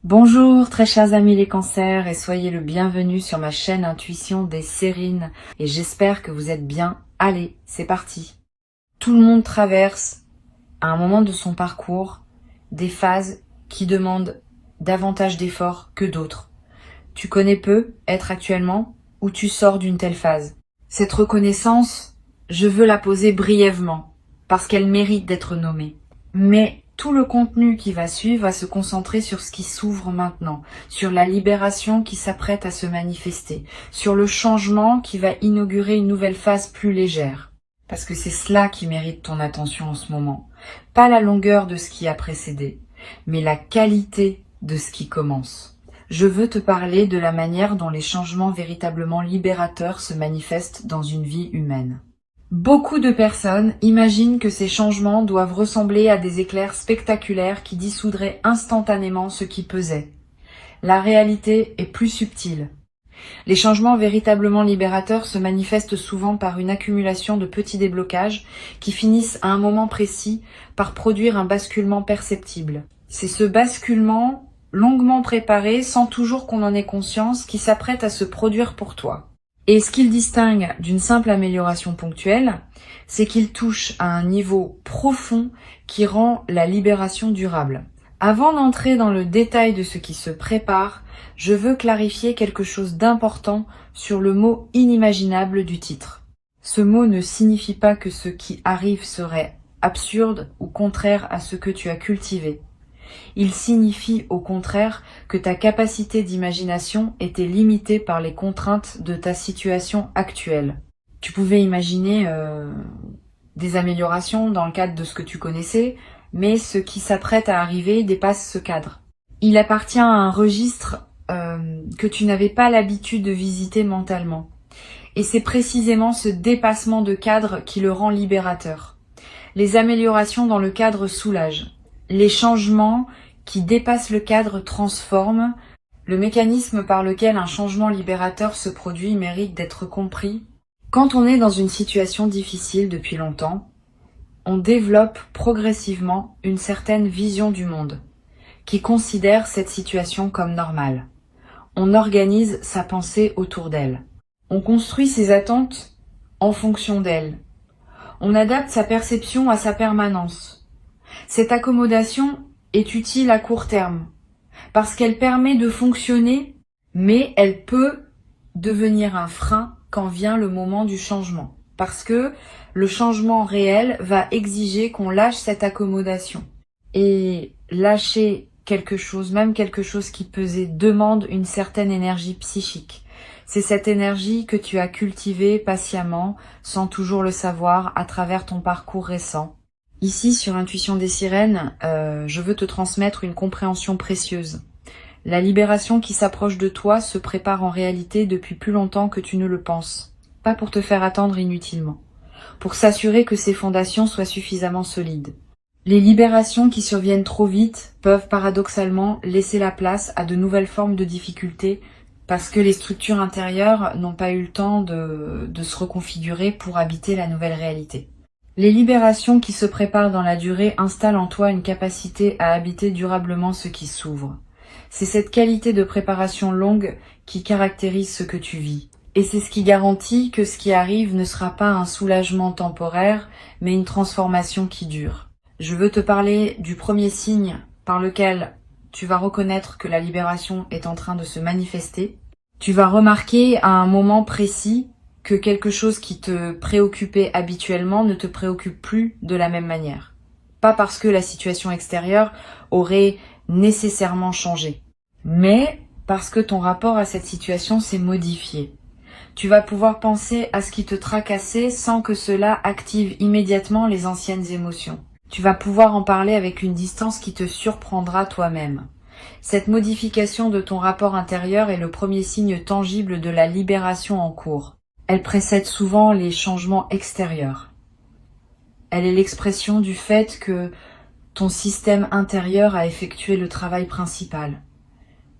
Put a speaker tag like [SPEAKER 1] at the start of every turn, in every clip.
[SPEAKER 1] Bonjour très chers amis les cancers et soyez le bienvenu sur ma chaîne Intuition des Sérines et j'espère que vous êtes bien. Allez, c'est parti. Tout le monde traverse à un moment de son parcours des phases qui demandent davantage d'efforts que d'autres. Tu connais peu être actuellement ou tu sors d'une telle phase. Cette reconnaissance, je veux la poser brièvement parce qu'elle mérite d'être nommée. Mais tout le contenu qui va suivre va se concentrer sur ce qui s'ouvre maintenant, sur la libération qui s'apprête à se manifester, sur le changement qui va inaugurer une nouvelle phase plus légère. Parce que c'est cela qui mérite ton attention en ce moment. Pas la longueur de ce qui a précédé, mais la qualité de ce qui commence. Je veux te parler de la manière dont les changements véritablement libérateurs se manifestent dans une vie humaine. Beaucoup de personnes imaginent que ces changements doivent ressembler à des éclairs spectaculaires qui dissoudraient instantanément ce qui pesait. La réalité est plus subtile. Les changements véritablement libérateurs se manifestent souvent par une accumulation de petits déblocages qui finissent à un moment précis par produire un basculement perceptible. C'est ce basculement longuement préparé, sans toujours qu'on en ait conscience, qui s'apprête à se produire pour toi. Et ce qu'il distingue d'une simple amélioration ponctuelle, c'est qu'il touche à un niveau profond qui rend la libération durable. Avant d'entrer dans le détail de ce qui se prépare, je veux clarifier quelque chose d'important sur le mot inimaginable du titre. Ce mot ne signifie pas que ce qui arrive serait absurde ou contraire à ce que tu as cultivé. Il signifie au contraire que ta capacité d'imagination était limitée par les contraintes de ta situation actuelle. Tu pouvais imaginer des améliorations dans le cadre de ce que tu connaissais, mais ce qui s'apprête à arriver dépasse ce cadre. Il appartient à un registre que tu n'avais pas l'habitude de visiter mentalement. Et c'est précisément ce dépassement de cadre qui le rend libérateur. Les améliorations dans le cadre soulagent. Les changements qui dépassent le cadre transforment. Le mécanisme par lequel un changement libérateur se produit mérite d'être compris. Quand on est dans une situation difficile depuis longtemps, on développe progressivement une certaine vision du monde, qui considère cette situation comme normale. On organise sa pensée autour d'elle. On construit ses attentes en fonction d'elle. On adapte sa perception à sa permanence. Cette accommodation est utile à court terme, parce qu'elle permet de fonctionner, mais elle peut devenir un frein quand vient le moment du changement, parce que le changement réel va exiger qu'on lâche cette accommodation. Et lâcher quelque chose, même quelque chose qui pesait, demande une certaine énergie psychique. C'est cette énergie que tu as cultivée patiemment, sans toujours le savoir, à travers ton parcours récent. Ici, sur Intuition des Sirènes, je veux te transmettre une compréhension précieuse. La libération qui s'approche de toi se prépare en réalité depuis plus longtemps que tu ne le penses. Pas pour te faire attendre inutilement. Pour s'assurer que ces fondations soient suffisamment solides. Les libérations qui surviennent trop vite peuvent paradoxalement laisser la place à de nouvelles formes de difficultés parce que les structures intérieures n'ont pas eu le temps de se reconfigurer pour habiter la nouvelle réalité. Les libérations qui se préparent dans la durée installent en toi une capacité à habiter durablement ce qui s'ouvre. C'est cette qualité de préparation longue qui caractérise ce que tu vis. Et c'est ce qui garantit que ce qui arrive ne sera pas un soulagement temporaire, mais une transformation qui dure. Je veux te parler du premier signe par lequel tu vas reconnaître que la libération est en train de se manifester. Tu vas remarquer à un moment précis que quelque chose qui te préoccupait habituellement ne te préoccupe plus de la même manière. Pas parce que la situation extérieure aurait nécessairement changé, mais parce que ton rapport à cette situation s'est modifié. Tu vas pouvoir penser à ce qui te tracassait sans que cela active immédiatement les anciennes émotions. Tu vas pouvoir en parler avec une distance qui te surprendra toi-même. Cette modification de ton rapport intérieur est le premier signe tangible de la libération en cours. Elle précède souvent les changements extérieurs. Elle est l'expression du fait que ton système intérieur a effectué le travail principal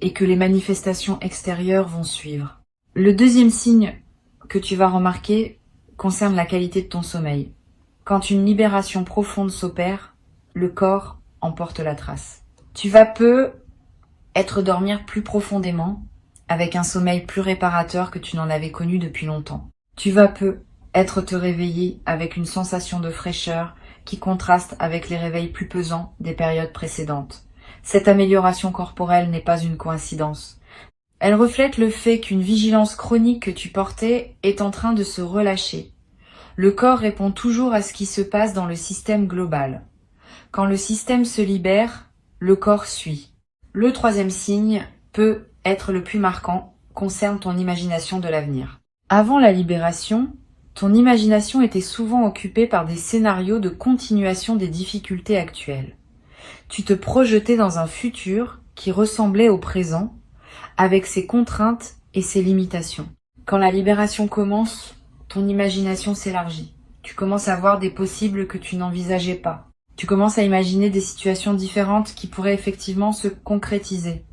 [SPEAKER 1] et que les manifestations extérieures vont suivre. Le deuxième signe que tu vas remarquer concerne la qualité de ton sommeil. Quand une libération profonde s'opère, le corps en porte la trace. Tu vas peu être dormir plus profondément, avec un sommeil plus réparateur que tu n'en avais connu depuis longtemps. Tu vas peu être te réveiller avec une sensation de fraîcheur qui contraste avec les réveils plus pesants des périodes précédentes. Cette amélioration corporelle n'est pas une coïncidence. Elle reflète le fait qu'une vigilance chronique que tu portais est en train de se relâcher. Le corps répond toujours à ce qui se passe dans le système global. Quand le système se libère, le corps suit. Le troisième signe peut être le plus marquant, concerne ton imagination de l'avenir. Avant la libération, ton imagination était souvent occupée par des scénarios de continuation des difficultés actuelles. Tu te projetais dans un futur qui ressemblait au présent, avec ses contraintes et ses limitations. Quand la libération commence, ton imagination s'élargit. Tu commences à voir des possibles que tu n'envisageais pas. Tu commences à imaginer des situations différentes qui pourraient effectivement se concrétiser.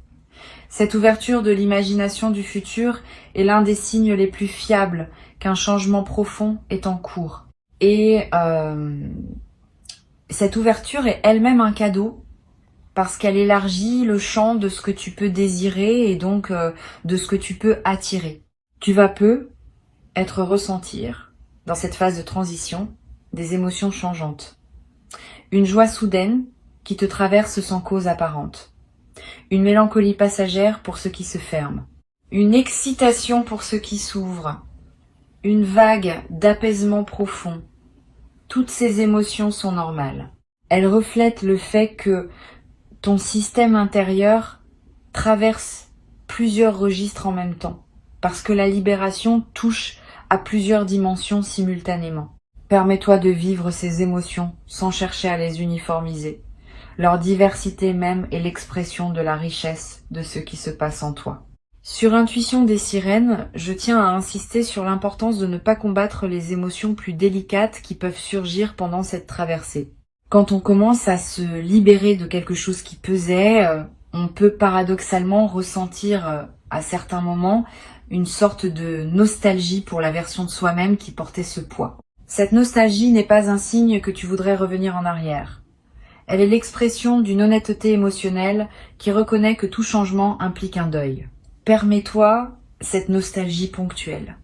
[SPEAKER 1] Cette ouverture de l'imagination du futur est l'un des signes les plus fiables qu'un changement profond est en cours. Et cette ouverture est elle-même un cadeau parce qu'elle élargit le champ de ce que tu peux désirer et donc de ce que tu peux attirer. Tu vas peu ressentir, dans cette phase de transition, des émotions changeantes. Une joie soudaine qui te traverse sans cause apparente. Une mélancolie passagère pour ce qui se ferme. Une excitation pour ce qui s'ouvre. Une vague d'apaisement profond. Toutes ces émotions sont normales. Elles reflètent le fait que ton système intérieur traverse plusieurs registres en même temps, parce que la libération touche à plusieurs dimensions simultanément. Permets-toi de vivre ces émotions sans chercher à les uniformiser. Leur diversité même est l'expression de la richesse de ce qui se passe en toi. Sur Intuition des sirènes, je tiens à insister sur l'importance de ne pas combattre les émotions plus délicates qui peuvent surgir pendant cette traversée. Quand on commence à se libérer de quelque chose qui pesait, on peut paradoxalement ressentir à certains moments une sorte de nostalgie pour la version de soi-même qui portait ce poids. Cette nostalgie n'est pas un signe que tu voudrais revenir en arrière. Elle est l'expression d'une honnêteté émotionnelle qui reconnaît que tout changement implique un deuil. Permets-toi cette nostalgie ponctuelle.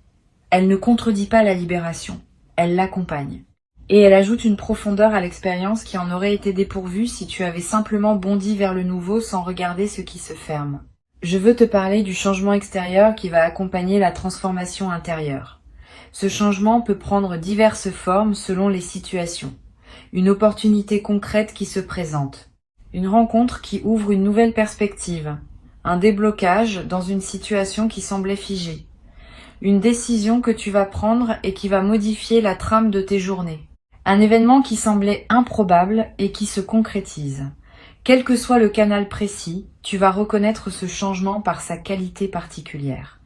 [SPEAKER 1] Elle ne contredit pas la libération, elle l'accompagne. Et elle ajoute une profondeur à l'expérience qui en aurait été dépourvue si tu avais simplement bondi vers le nouveau sans regarder ce qui se ferme. Je veux te parler du changement extérieur qui va accompagner la transformation intérieure. Ce changement peut prendre diverses formes selon les situations. Une opportunité concrète qui se présente. Une rencontre qui ouvre une nouvelle perspective. Un déblocage dans une situation qui semblait figée. Une décision que tu vas prendre et qui va modifier la trame de tes journées. Un événement qui semblait improbable et qui se concrétise. Quel que soit le canal précis, tu vas reconnaître ce changement par sa qualité particulière.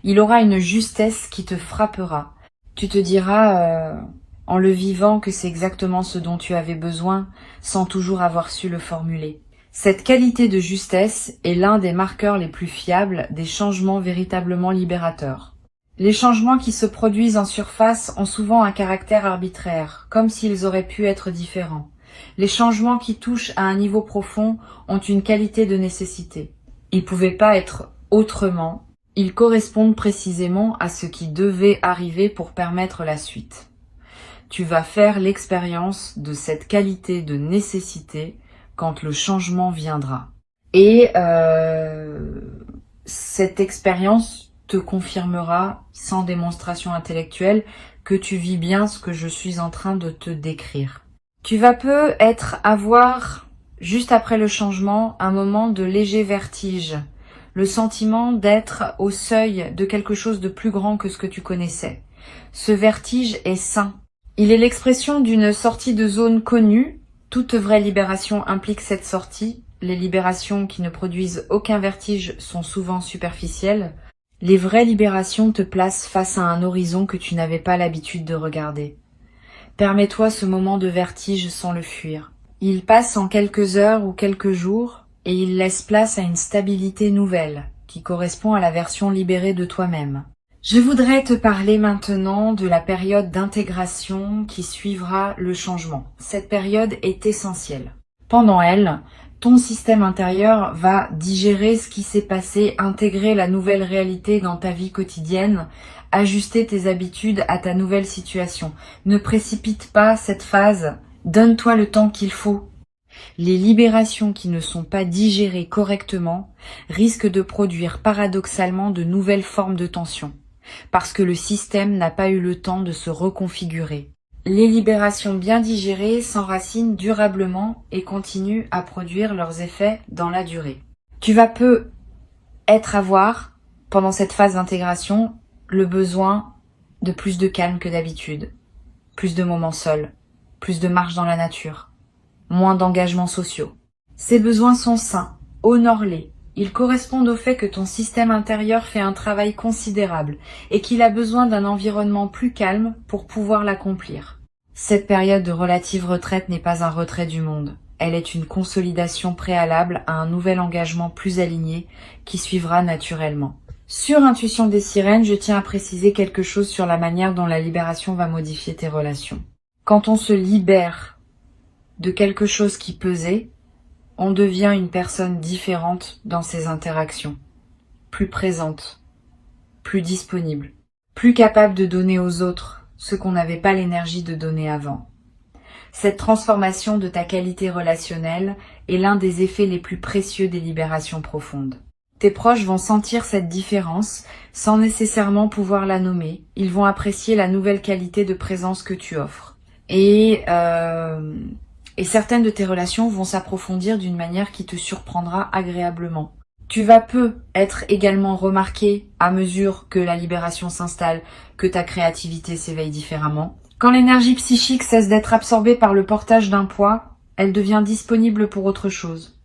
[SPEAKER 1] Il aura une justesse qui te frappera. Tu te diras, en le vivant, que c'est exactement ce dont tu avais besoin, sans toujours avoir su le formuler. Cette qualité de justesse est l'un des marqueurs les plus fiables des changements véritablement libérateurs. Les changements qui se produisent en surface ont souvent un caractère arbitraire, comme s'ils auraient pu être différents. Les changements qui touchent à un niveau profond ont une qualité de nécessité. Ils ne pouvaient pas être autrement, ils correspondent précisément à ce qui devait arriver pour permettre la suite. Tu vas faire l'expérience de cette qualité de nécessité quand le changement viendra. Et cette expérience te confirmera, sans démonstration intellectuelle, que tu vis bien ce que je suis en train de te décrire. Tu vas avoir, juste après le changement, un moment de léger vertige, le sentiment d'être au seuil de quelque chose de plus grand que ce que tu connaissais. Ce vertige est sain. Il est l'expression d'une sortie de zone connue. Toute vraie libération implique cette sortie. Les libérations qui ne produisent aucun vertige sont souvent superficielles. Les vraies libérations te placent face à un horizon que tu n'avais pas l'habitude de regarder. Permets-toi ce moment de vertige sans le fuir. Il passe en quelques heures ou quelques jours et il laisse place à une stabilité nouvelle qui correspond à la version libérée de toi-même. Je voudrais te parler maintenant de la période d'intégration qui suivra le changement. Cette période est essentielle. Pendant elle, Ton système intérieur va digérer ce qui s'est passé, intégrer la nouvelle réalité dans ta vie quotidienne, ajuster tes habitudes à ta nouvelle situation. Ne précipite pas cette phase, donne-toi le temps qu'il faut. Les libérations qui ne sont pas digérées correctement risquent de produire paradoxalement de nouvelles formes de tension, parce que le système n'a pas eu le temps de se reconfigurer. Les libérations bien digérées s'enracinent durablement et continuent à produire leurs effets dans la durée. Tu vas avoir, pendant cette phase d'intégration, le besoin de plus de calme que d'habitude, plus de moments seuls, plus de marche dans la nature, moins d'engagements sociaux. Ces besoins sont sains, honore-les. Ils correspondent au fait que ton système intérieur fait un travail considérable et qu'il a besoin d'un environnement plus calme pour pouvoir l'accomplir. Cette période de relative retraite n'est pas un retrait du monde. Elle est une consolidation préalable à un nouvel engagement plus aligné qui suivra naturellement. Sur Intuition des sirènes, je tiens à préciser quelque chose sur la manière dont la libération va modifier tes relations. Quand on se libère de quelque chose qui pesait, on devient une personne différente dans ses interactions, plus présente, plus disponible, plus capable de donner aux autres ce qu'on n'avait pas l'énergie de donner avant. Cette transformation de ta qualité relationnelle est l'un des effets les plus précieux des libérations profondes. Tes proches vont sentir cette différence sans nécessairement pouvoir la nommer. Ils vont apprécier la nouvelle qualité de présence que tu offres. Et certaines de tes relations vont s'approfondir d'une manière qui te surprendra agréablement. Tu vas être également remarqué à mesure que la libération s'installe, que ta créativité s'éveille différemment. Quand l'énergie psychique cesse d'être absorbée par le portage d'un poids, elle devient disponible pour autre chose.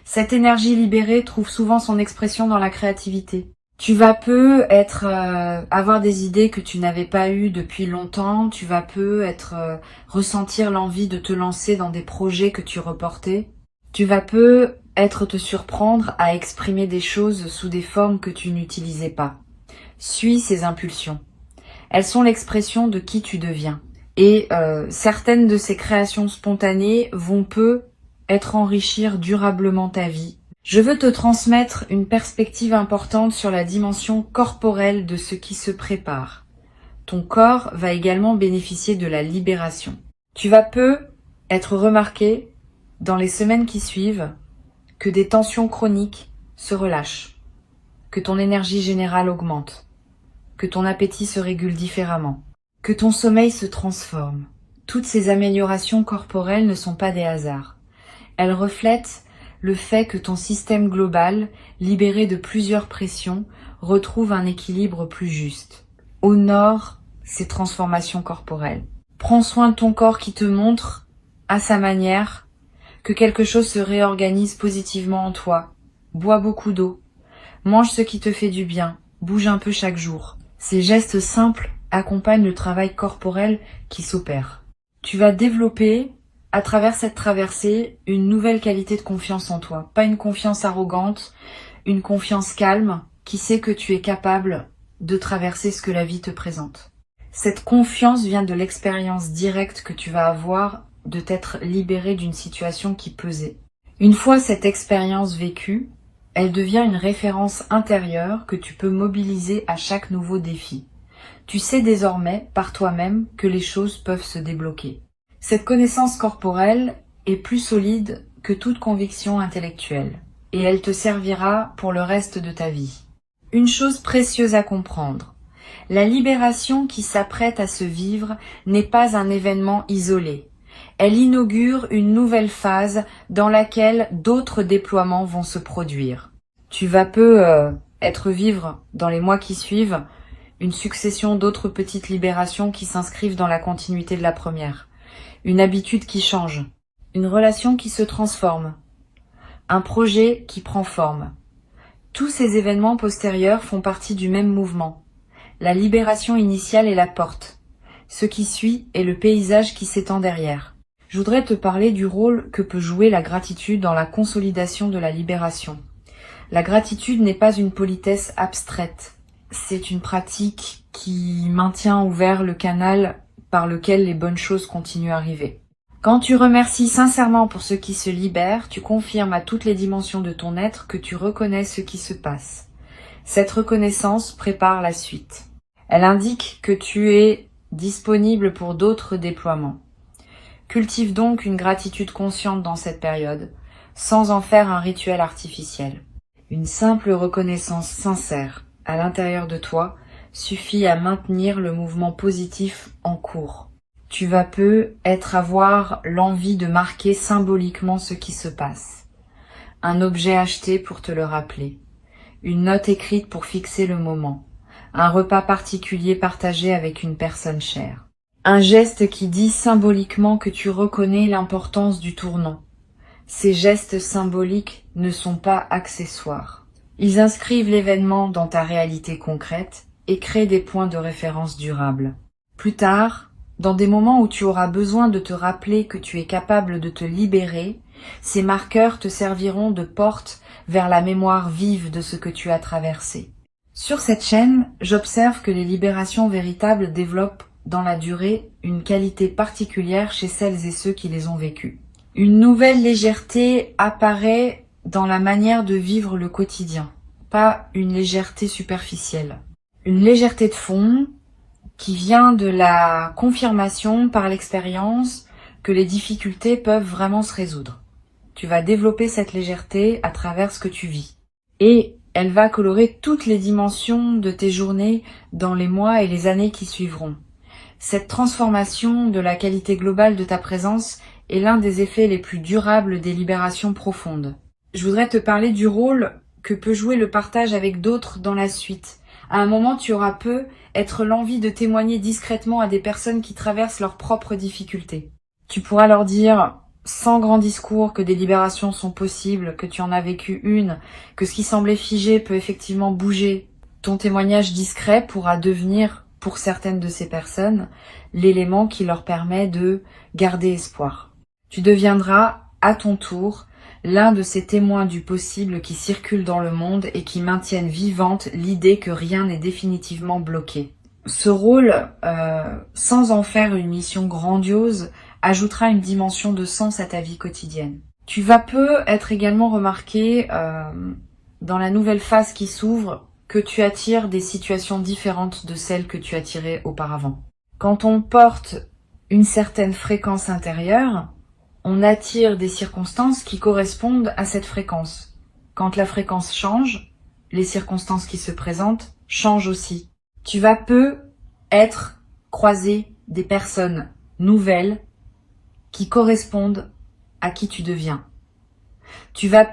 [SPEAKER 1] Cette énergie libérée trouve souvent son expression dans la créativité. Tu vas avoir des idées que tu n'avais pas eues depuis longtemps. Tu vas ressentir l'envie de te lancer dans des projets que tu reportais. Tu vas te surprendre à exprimer des choses sous des formes que tu n'utilisais pas. Suis ces impulsions. Elles sont l'expression de qui tu deviens. Et certaines de ces créations spontanées vont enrichir durablement ta vie. Je veux te transmettre une perspective importante sur la dimension corporelle de ce qui se prépare. Ton corps va également bénéficier de la libération. Tu vas être remarqué dans les semaines qui suivent que des tensions chroniques se relâchent, que ton énergie générale augmente, que ton appétit se régule différemment, que ton sommeil se transforme. Toutes ces améliorations corporelles ne sont pas des hasards. Elles reflètent le fait que ton système global, libéré de plusieurs pressions, retrouve un équilibre plus juste. Honore ces transformations corporelles. Prends soin de ton corps qui te montre, à sa manière, que quelque chose se réorganise positivement en toi. Bois beaucoup d'eau. Mange ce qui te fait du bien. Bouge un peu chaque jour. Ces gestes simples accompagnent le travail corporel qui s'opère. Tu vas développer, à travers cette traversée, une nouvelle qualité de confiance en toi. Pas une confiance arrogante, une confiance calme qui sait que tu es capable de traverser ce que la vie te présente. Cette confiance vient de l'expérience directe que tu vas avoir de t'être libéré d'une situation qui pesait. Une fois cette expérience vécue, elle devient une référence intérieure que tu peux mobiliser à chaque nouveau défi. Tu sais désormais, par toi-même, que les choses peuvent se débloquer. Cette connaissance corporelle est plus solide que toute conviction intellectuelle, et elle te servira pour le reste de ta vie. Une chose précieuse à comprendre, la libération qui s'apprête à se vivre n'est pas un événement isolé. Elle inaugure une nouvelle phase dans laquelle d'autres déploiements vont se produire. Tu vas vivre dans les mois qui suivent une succession d'autres petites libérations qui s'inscrivent dans la continuité de la première. Une habitude qui change, une relation qui se transforme, un projet qui prend forme. Tous ces événements postérieurs font partie du même mouvement. La libération initiale est la porte. Ce qui suit est le paysage qui s'étend derrière. Je voudrais te parler du rôle que peut jouer la gratitude dans la consolidation de la libération. La gratitude n'est pas une politesse abstraite. C'est une pratique qui maintient ouvert le canal par lequel les bonnes choses continuent à arriver. Quand tu remercies sincèrement pour ce qui se libère, tu confirmes à toutes les dimensions de ton être que tu reconnais ce qui se passe. Cette reconnaissance prépare la suite. Elle indique que tu es disponible pour d'autres déploiements. Cultive donc une gratitude consciente dans cette période, sans en faire un rituel artificiel. Une simple reconnaissance sincère à l'intérieur de toi suffit à maintenir le mouvement positif en cours. Tu vas peut-être avoir l'envie de marquer symboliquement ce qui se passe. Un objet acheté pour te le rappeler. Une note écrite pour fixer le moment. Un repas particulier partagé avec une personne chère. Un geste qui dit symboliquement que tu reconnais l'importance du tournant. Ces gestes symboliques ne sont pas accessoires. Ils inscrivent l'événement dans ta réalité concrète et créent des points de référence durables. Plus tard, dans des moments où tu auras besoin de te rappeler que tu es capable de te libérer, ces marqueurs te serviront de porte vers la mémoire vive de ce que tu as traversé. Sur cette chaîne, j'observe que les libérations véritables développent dans la durée une qualité particulière chez celles et ceux qui les ont vécues. Une nouvelle légèreté apparaît dans la manière de vivre le quotidien, pas une légèreté superficielle. Une légèreté de fond qui vient de la confirmation par l'expérience que les difficultés peuvent vraiment se résoudre. Tu vas développer cette légèreté à travers ce que tu vis. Et elle va colorer toutes les dimensions de tes journées dans les mois et les années qui suivront. Cette transformation de la qualité globale de ta présence est l'un des effets les plus durables des libérations profondes. Je voudrais te parler du rôle que peut jouer le partage avec d'autres dans la suite. À un moment, tu auras être l'envie de témoigner discrètement à des personnes qui traversent leurs propres difficultés. Tu pourras leur dire, sans grand discours, que des libérations sont possibles, que tu en as vécu une, que ce qui semblait figé peut effectivement bouger. Ton témoignage discret pourra devenir, pour certaines de ces personnes, l'élément qui leur permet de garder espoir. Tu deviendras, à ton tour, l'un de ces témoins du possible qui circulent dans le monde et qui maintiennent vivante l'idée que rien n'est définitivement bloqué. Ce rôle, sans en faire une mission grandiose, ajoutera une dimension de sens à ta vie quotidienne. Tu vas être également remarqué, dans la nouvelle phase qui s'ouvre, que tu attires des situations différentes de celles que tu attirais auparavant. Quand on porte une certaine fréquence intérieure, on attire des circonstances qui correspondent à cette fréquence. Quand la fréquence change, les circonstances qui se présentent changent aussi. Tu vas être croisé des personnes nouvelles qui correspondent à qui tu deviens. Tu vas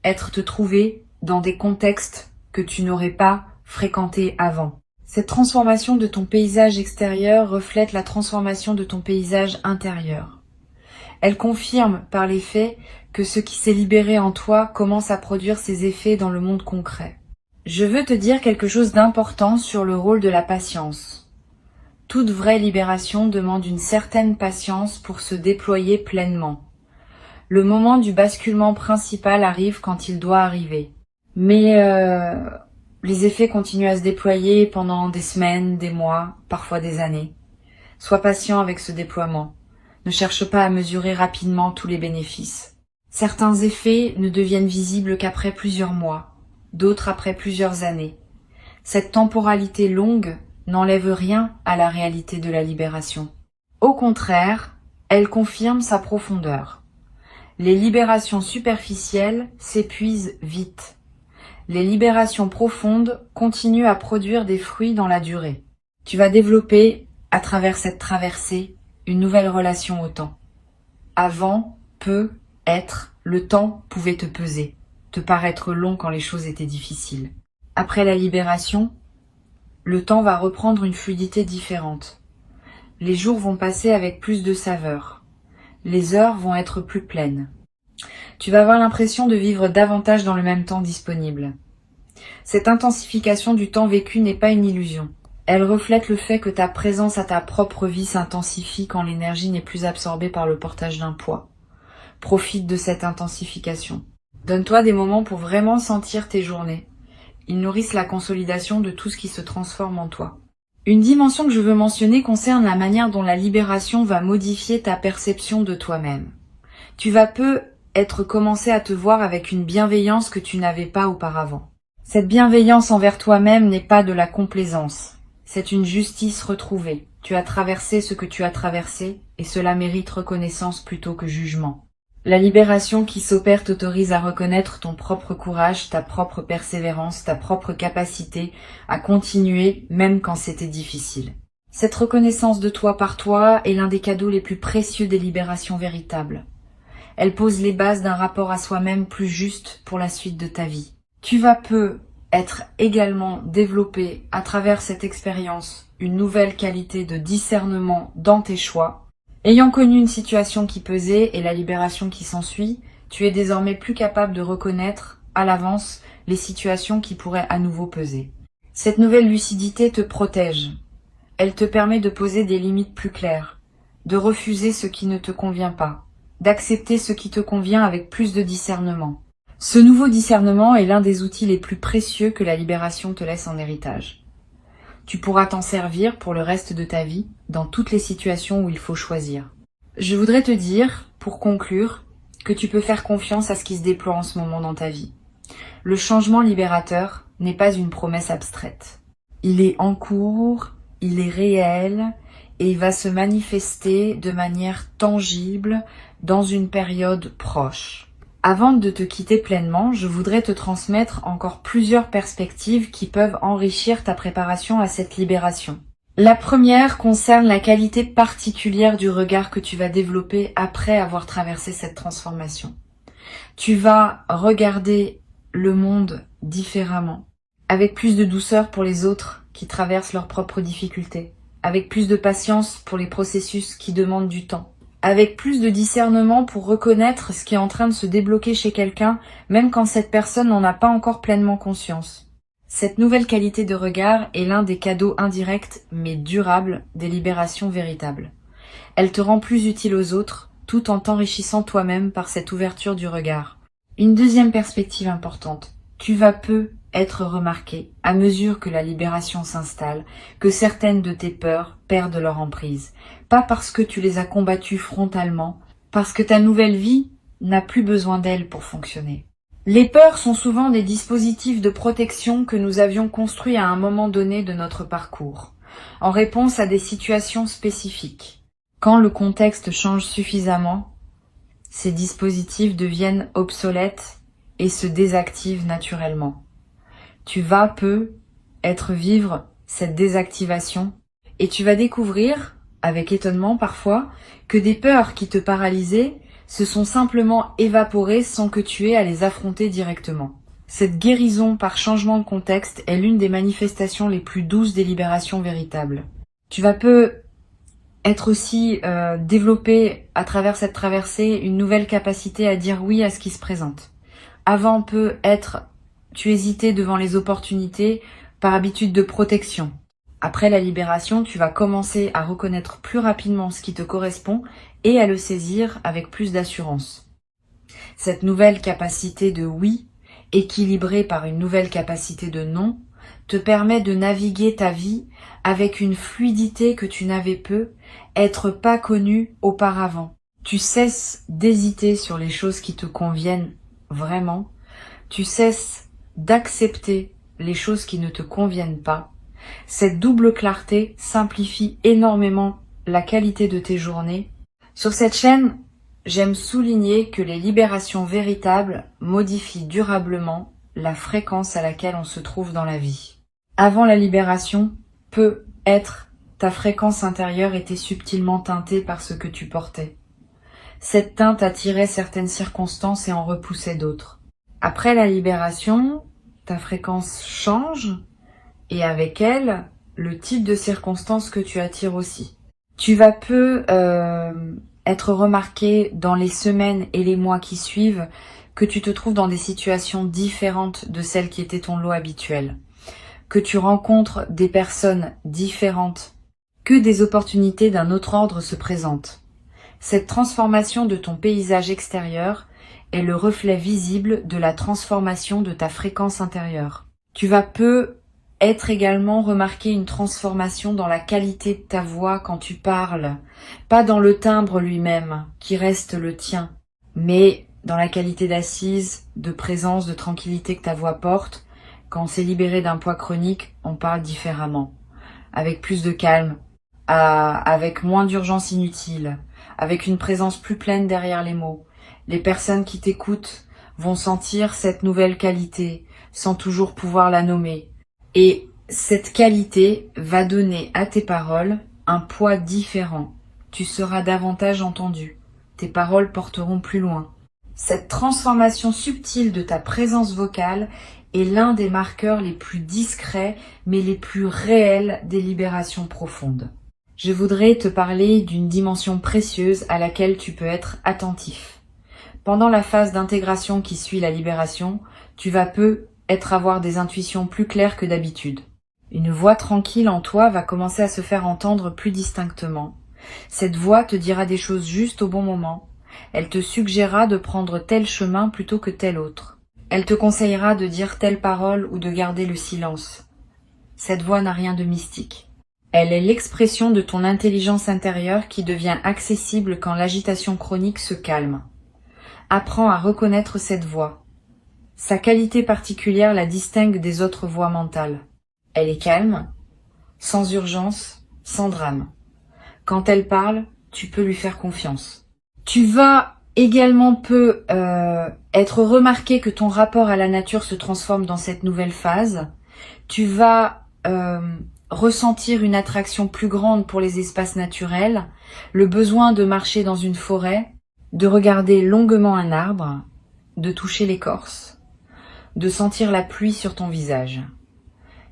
[SPEAKER 1] être te trouver dans des contextes que tu n'aurais pas fréquentés avant. Cette transformation de ton paysage extérieur reflète la transformation de ton paysage intérieur. Elle confirme par les faits que ce qui s'est libéré en toi commence à produire ses effets dans le monde concret. Je veux te dire quelque chose d'important sur le rôle de la patience. Toute vraie libération demande une certaine patience pour se déployer pleinement. Le moment du basculement principal arrive quand il doit arriver. Mais les effets continuent à se déployer pendant des semaines, des mois, parfois des années. Sois patient avec ce déploiement. Ne cherche pas à mesurer rapidement tous les bénéfices. Certains effets ne deviennent visibles qu'après plusieurs mois, d'autres après plusieurs années. Cette temporalité longue n'enlève rien à la réalité de la libération. Au contraire, elle confirme sa profondeur. Les libérations superficielles s'épuisent vite. Les libérations profondes continuent à produire des fruits dans la durée. Tu vas développer, à travers cette traversée, une nouvelle relation au temps. Avant, le temps pouvait te peser, te paraître long quand les choses étaient difficiles. Après la libération, le temps va reprendre une fluidité différente. Les jours vont passer avec plus de saveur. Les heures vont être plus pleines. Tu vas avoir l'impression de vivre davantage dans le même temps disponible. Cette intensification du temps vécu n'est pas une illusion. Elle reflète le fait que ta présence à ta propre vie s'intensifie quand l'énergie n'est plus absorbée par le portage d'un poids. Profite de cette intensification. Donne-toi des moments pour vraiment sentir tes journées. Ils nourrissent la consolidation de tout ce qui se transforme en toi. Une dimension que je veux mentionner concerne la manière dont la libération va modifier ta perception de toi-même. Tu vas être commencé à te voir avec une bienveillance que tu n'avais pas auparavant. Cette bienveillance envers toi-même n'est pas de la complaisance, c'est une justice retrouvée. Tu as traversé ce que tu as traversé et cela mérite reconnaissance plutôt que jugement. La libération qui s'opère t'autorise à reconnaître ton propre courage, ta propre persévérance, ta propre capacité à continuer même quand c'était difficile. Cette reconnaissance de toi par toi est l'un des cadeaux les plus précieux des libérations véritables. Elle pose les bases d'un rapport à soi-même plus juste pour la suite de ta vie. Tu vas être également développé à travers cette expérience une nouvelle qualité de discernement dans tes choix. Ayant connu une situation qui pesait et la libération qui s'ensuit, tu es désormais plus capable de reconnaître à l'avance les situations qui pourraient à nouveau peser. Cette nouvelle lucidité te protège. Elle te permet de poser des limites plus claires, de refuser ce qui ne te convient pas, d'accepter ce qui te convient avec plus de discernement. Ce nouveau discernement est l'un des outils les plus précieux que la libération te laisse en héritage. Tu pourras t'en servir pour le reste de ta vie, dans toutes les situations où il faut choisir. Je voudrais te dire, pour conclure, que tu peux faire confiance à ce qui se déploie en ce moment dans ta vie. Le changement libérateur n'est pas une promesse abstraite. Il est en cours, il est réel, et il va se manifester de manière tangible dans une période proche. Avant de te quitter pleinement, je voudrais te transmettre encore plusieurs perspectives qui peuvent enrichir ta préparation à cette libération. La première concerne la qualité particulière du regard que tu vas développer après avoir traversé cette transformation. Tu vas regarder le monde différemment, avec plus de douceur pour les autres qui traversent leurs propres difficultés, avec plus de patience pour les processus qui demandent du temps, avec plus de discernement pour reconnaître ce qui est en train de se débloquer chez quelqu'un, même quand cette personne n'en a pas encore pleinement conscience. Cette nouvelle qualité de regard est l'un des cadeaux indirects mais durables des libérations véritables. Elle te rend plus utile aux autres, tout en t'enrichissant toi-même par cette ouverture du regard. Une deuxième perspective importante. Tu vas être remarqué à mesure que la libération s'installe, que certaines de tes peurs perdent leur emprise. Pas parce que tu les as combattues frontalement, parce que ta nouvelle vie n'a plus besoin d'elles pour fonctionner. Les peurs sont souvent des dispositifs de protection que nous avions construits à un moment donné de notre parcours, en réponse à des situations spécifiques. Quand le contexte change suffisamment, ces dispositifs deviennent obsolètes et se désactivent naturellement. Tu vas vivre cette désactivation et tu vas découvrir, avec étonnement parfois, que des peurs qui te paralysaient se sont simplement évaporées sans que tu aies à les affronter directement. Cette guérison par changement de contexte est l'une des manifestations les plus douces des libérations véritables. Tu vas être aussi développé à travers cette traversée une nouvelle capacité à dire oui à ce qui se présente. Avant tu hésitais devant les opportunités par habitude de protection. Après la libération, tu vas commencer à reconnaître plus rapidement ce qui te correspond et à le saisir avec plus d'assurance. Cette nouvelle capacité de oui, équilibrée par une nouvelle capacité de non, te permet de naviguer ta vie avec une fluidité que tu n'avais être pas connue auparavant. Tu cesses d'hésiter sur les choses qui te conviennent vraiment. Tu cesses d'accepter les choses qui ne te conviennent pas. Cette double clarté simplifie énormément la qualité de tes journées. Sur cette chaîne, j'aime souligner que les libérations véritables modifient durablement la fréquence à laquelle on se trouve dans la vie. Avant la libération, ta fréquence intérieure était subtilement teintée par ce que tu portais. Cette teinte attirait certaines circonstances et en repoussait d'autres. Après la libération, ta fréquence change et avec elle, le type de circonstances que tu attires aussi. Tu vas être remarqué dans les semaines et les mois qui suivent que tu te trouves dans des situations différentes de celles qui étaient ton lot habituel, que tu rencontres des personnes différentes, que des opportunités d'un autre ordre se présentent. Cette transformation de ton paysage extérieur est le reflet visible de la transformation de ta fréquence intérieure. Tu vas être également remarquer une transformation dans la qualité de ta voix quand tu parles, pas dans le timbre lui-même, qui reste le tien, mais dans la qualité d'assise, de présence, de tranquillité que ta voix porte. Quand on s'est libéré d'un poids chronique, on parle différemment, avec plus de calme, avec moins d'urgence inutile, avec une présence plus pleine derrière les mots. Les personnes qui t'écoutent vont sentir cette nouvelle qualité, sans toujours pouvoir la nommer. Et cette qualité va donner à tes paroles un poids différent. Tu seras davantage entendu. Tes paroles porteront plus loin. Cette transformation subtile de ta présence vocale est l'un des marqueurs les plus discrets mais les plus réels des libérations profondes. Je voudrais te parler d'une dimension précieuse à laquelle tu peux être attentif. Pendant la phase d'intégration qui suit la libération, tu vas avoir des intuitions plus claires que d'habitude. Une voix tranquille en toi va commencer à se faire entendre plus distinctement. Cette voix te dira des choses justes au bon moment. Elle te suggérera de prendre tel chemin plutôt que tel autre. Elle te conseillera de dire telle parole ou de garder le silence. Cette voix n'a rien de mystique. Elle est l'expression de ton intelligence intérieure qui devient accessible quand l'agitation chronique se calme. Apprends à reconnaître cette voix. Sa qualité particulière la distingue des autres voix mentales. Elle est calme, sans urgence, sans drame. Quand elle parle, tu peux lui faire confiance. Tu vas également être remarqué que ton rapport à la nature se transforme dans cette nouvelle phase. Tu vas ressentir une attraction plus grande pour les espaces naturels, le besoin de marcher dans une forêt, de regarder longuement un arbre, de toucher l'écorce, de sentir la pluie sur ton visage.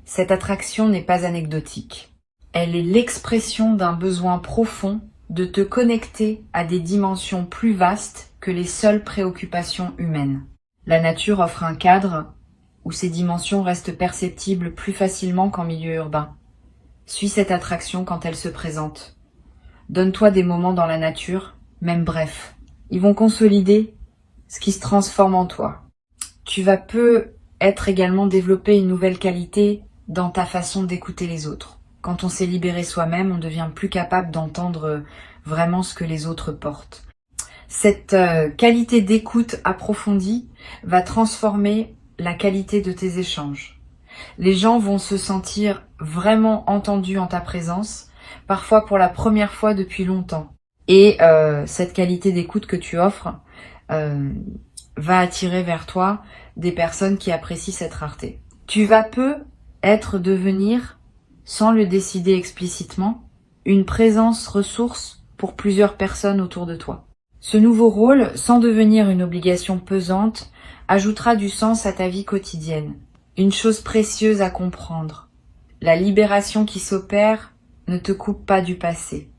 [SPEAKER 1] Cette attraction n'est pas anecdotique. Elle est l'expression d'un besoin profond de te connecter à des dimensions plus vastes que les seules préoccupations humaines. La nature offre un cadre où ces dimensions restent perceptibles plus facilement qu'en milieu urbain. Suis cette attraction quand elle se présente. Donne-toi des moments dans la nature, même brefs. Ils vont consolider ce qui se transforme en toi. Tu vas être également développer une nouvelle qualité dans ta façon d'écouter les autres. Quand on s'est libéré soi-même, on devient plus capable d'entendre vraiment ce que les autres portent. Cette qualité d'écoute approfondie va transformer la qualité de tes échanges. Les gens vont se sentir vraiment entendus en ta présence, parfois pour la première fois depuis longtemps. Et cette qualité d'écoute que tu offres va attirer vers toi des personnes qui apprécient cette rareté. Tu vas devenir, sans le décider explicitement, une présence ressource pour plusieurs personnes autour de toi. Ce nouveau rôle, sans devenir une obligation pesante, ajoutera du sens à ta vie quotidienne. Une chose précieuse à comprendre. La libération qui s'opère ne te coupe pas du passé.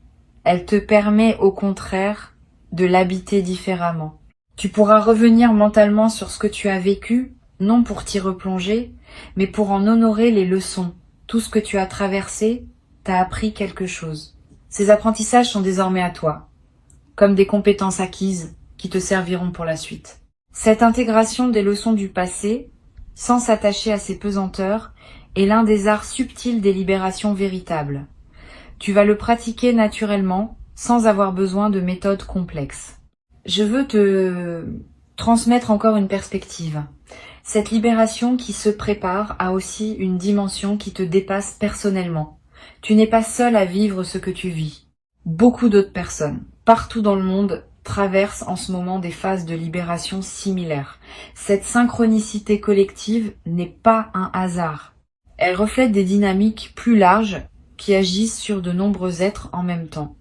[SPEAKER 1] Elle te permet au contraire de l'habiter différemment. Tu pourras revenir mentalement sur ce que tu as vécu, non pour t'y replonger, mais pour en honorer les leçons. Tout ce que tu as traversé t'a appris quelque chose. Ces apprentissages sont désormais à toi, comme des compétences acquises qui te serviront pour la suite. Cette intégration des leçons du passé, sans s'attacher à ses pesanteurs, est l'un des arts subtils des libérations véritables. Tu vas le pratiquer naturellement, sans avoir besoin de méthodes complexes. Je veux te transmettre encore une perspective. Cette libération qui se prépare a aussi une dimension qui te dépasse personnellement. Tu n'es pas seul à vivre ce que tu vis. Beaucoup d'autres personnes, partout dans le monde, traversent en ce moment des phases de libération similaires. Cette synchronicité collective n'est pas un hasard. Elle reflète des dynamiques plus larges qui agissent sur de nombreux êtres en même temps.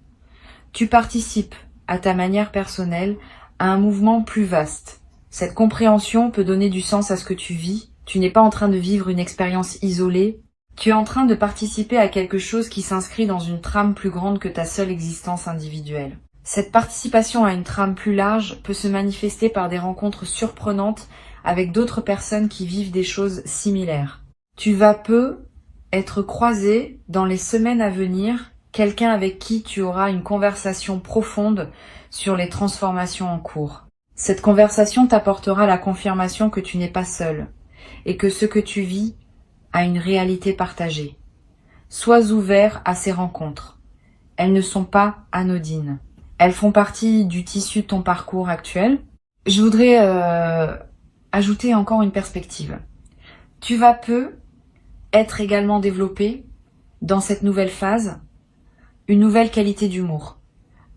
[SPEAKER 1] Tu participes, à ta manière personnelle, à un mouvement plus vaste. Cette compréhension peut donner du sens à ce que tu vis. Tu n'es pas en train de vivre une expérience isolée. Tu es en train de participer à quelque chose qui s'inscrit dans une trame plus grande que ta seule existence individuelle. Cette participation à une trame plus large peut se manifester par des rencontres surprenantes avec d'autres personnes qui vivent des choses similaires. Tu vas être croisé dans les semaines à venir, quelqu'un avec qui tu auras une conversation profonde sur les transformations en cours. Cette conversation t'apportera la confirmation que tu n'es pas seul et que ce que tu vis à une réalité partagée. Sois ouvert à ces rencontres. Elles ne sont pas anodines. Elles font partie du tissu de ton parcours actuel. Je voudrais ajouter encore une perspective. Tu vas peu être également développé dans cette nouvelle phase une nouvelle qualité d'humour.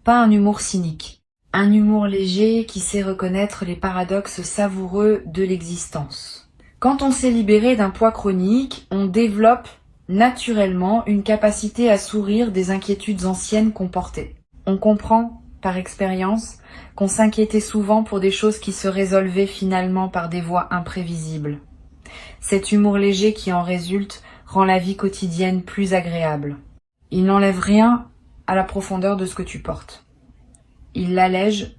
[SPEAKER 1] Pas un humour cynique. Un humour léger qui sait reconnaître les paradoxes savoureux de l'existence. Quand on s'est libéré d'un poids chronique, on développe naturellement une capacité à sourire des inquiétudes anciennes qu'on portait. On comprend, par expérience, qu'on s'inquiétait souvent pour des choses qui se résolvaient finalement par des voies imprévisibles. Cet humour léger qui en résulte rend la vie quotidienne plus agréable. Il n'enlève rien à la profondeur de ce que tu portes. Il l'allège,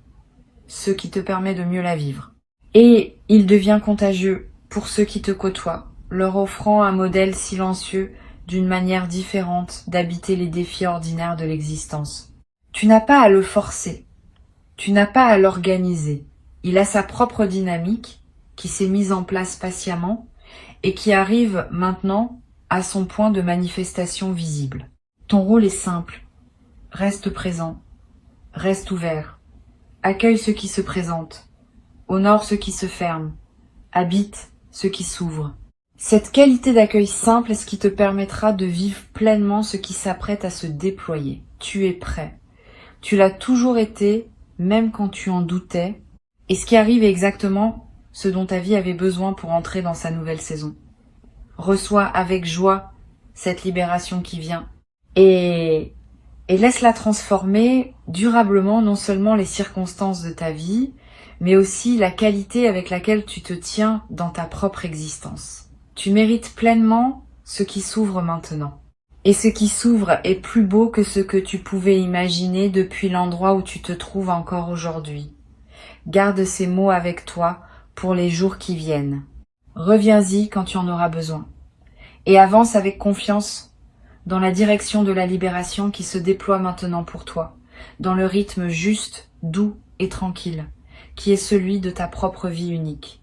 [SPEAKER 1] ce qui te permet de mieux la vivre. Et il devient contagieux pour ceux qui te côtoient, leur offrant un modèle silencieux d'une manière différente d'habiter les défis ordinaires de l'existence. Tu n'as pas à le forcer, tu n'as pas à l'organiser. Il a sa propre dynamique qui s'est mise en place patiemment et qui arrive maintenant à son point de manifestation visible. Ton rôle est simple. Reste présent. Reste ouvert. Accueille ce qui se présente. Honore ce qui se ferme. Habite ce qui s'ouvre. Cette qualité d'accueil simple est ce qui te permettra de vivre pleinement ce qui s'apprête à se déployer. Tu es prêt. Tu l'as toujours été, même quand tu en doutais. Et ce qui arrive est exactement ce dont ta vie avait besoin pour entrer dans sa nouvelle saison. Reçois avec joie cette libération qui vient. Et laisse-la transformer durablement non seulement les circonstances de ta vie, mais aussi la qualité avec laquelle tu te tiens dans ta propre existence. Tu mérites pleinement ce qui s'ouvre maintenant. Et ce qui s'ouvre est plus beau que ce que tu pouvais imaginer depuis l'endroit où tu te trouves encore aujourd'hui. Garde ces mots avec toi pour les jours qui viennent. Reviens-y quand tu en auras besoin. Et avance avec confiance dans la direction de la libération qui se déploie maintenant pour toi, dans le rythme juste, doux et tranquille, qui est celui de ta propre vie unique.